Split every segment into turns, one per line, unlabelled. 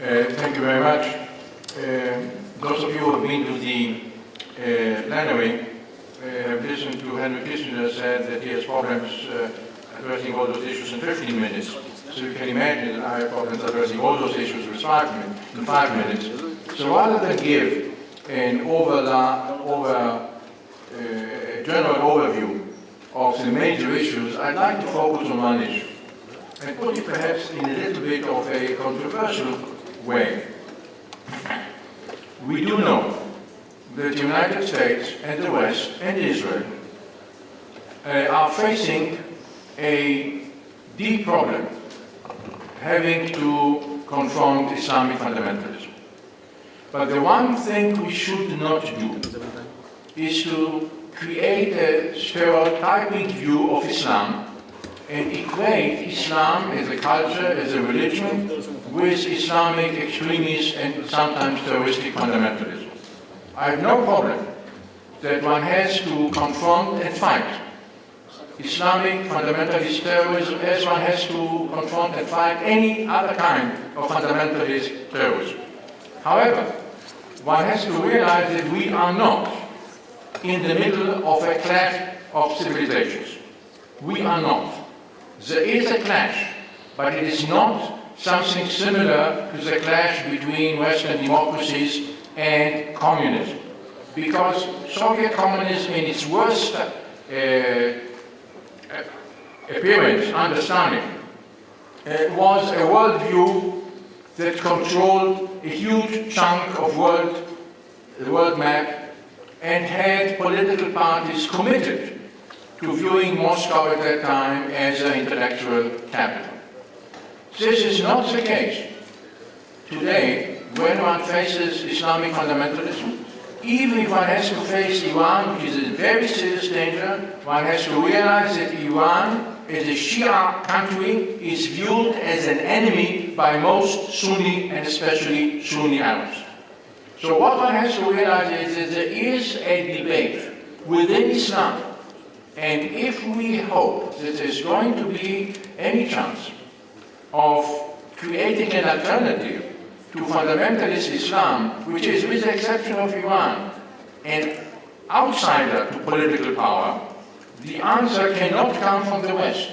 Thank you very much. Those of you who have been to the plenary have listened to Henry Kissinger said that he has problems addressing all those issues in 15 minutes. So you can imagine that I have problems addressing all those issues in 5 minutes. So rather than give an general overview of the major issues, I'd like to focus on one issue and put it perhaps in a little bit of a controversial way. We do know that the United States and the West and Israel are facing a deep problem having to confront Islamic fundamentalism. But the one thing we should not do is to create a stereotyping view of Islam and equate Islam as a culture, as a religion, with Islamic extremist and sometimes terroristic fundamentalism. I have no problem that one has to confront and fight Islamic fundamentalist terrorism as one has to confront and fight any other kind of fundamentalist terrorism. However, one has to realize that we are not in the middle of a clash of civilizations. We are not. There is a clash, but it is not something similar to the clash between Western democracies and communism. Because Soviet communism in its worst appearance, understanding, was a worldview that controlled a huge chunk of the world map and had political parties committed to viewing Moscow at that time as an intellectual capital. This is not the case today when one faces Islamic fundamentalism. Even if one has to face Iran, which is a very serious danger, one has to realize that Iran, as a Shia country, is viewed as an enemy by most Sunni and especially Sunni Arabs. So what one has to realize is that there is a debate within Islam, and if we hope that there's going to be any chance of creating an alternative to fundamentalist Islam, which is, with the exception of Iran, an outsider to political power, the answer cannot come from the West,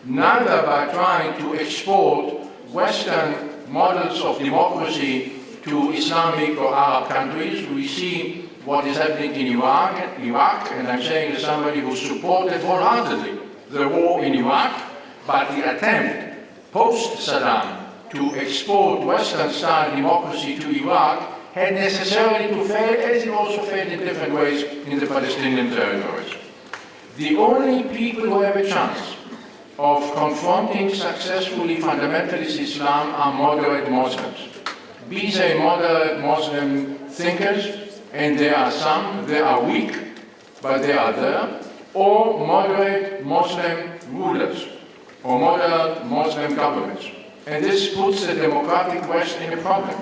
neither by trying to export Western models of democracy to Islamic or Arab countries. We see what is happening in Iraq, and I'm saying as somebody who supported wholeheartedly the war in Iraq, but the attempt post-Saddam to export Western-style democracy to Iraq had necessarily to fail, as it also failed in different ways in the Palestinian territories. The only people who have a chance of confronting successfully fundamentalist Islam are moderate Muslims. Be they moderate Muslim thinkers, and there are some, they are weak, but they are there, or moderate Muslim rulers, or moderate Muslim governments. And this puts the democratic West in a problem,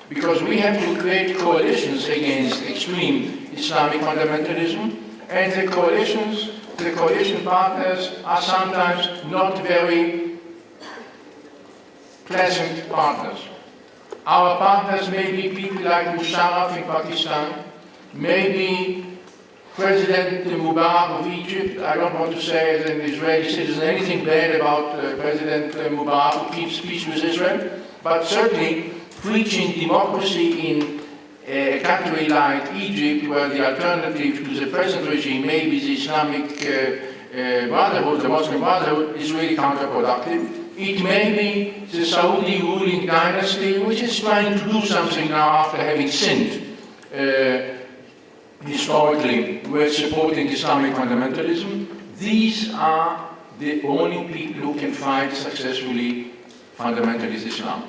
because we have to create coalitions against extreme Islamic fundamentalism, and the coalition partners are sometimes not very pleasant partners. Our partners may be people like Musharraf in Pakistan, maybe President Mubarak of Egypt. I don't want to say as an Israeli citizen anything bad about President Mubarak who keeps peace with Israel, but certainly preaching democracy in a country like Egypt, where the alternative to the present regime may be the Islamic Brotherhood, the Muslim Brotherhood, is really counterproductive. It may be the Saudi ruling dynasty, which is trying to do something now after having sinned historically with supporting Islamic fundamentalism. These are the only people who can fight successfully fundamentalist Islam.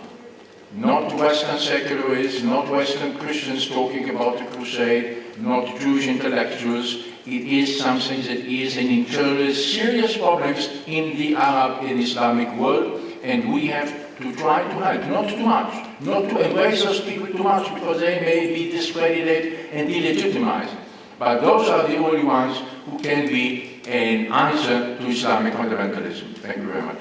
Not Western secularists, not Western Christians talking about the crusade, not Jewish intellectuals. It is something that is an internal serious problems in the Arab and Islamic world, and we have to try to help, not too much, not to embrace those people too much because they may be discredited and delegitimized. But those are the only ones who can be an answer to Islamic fundamentalism. Thank you very much.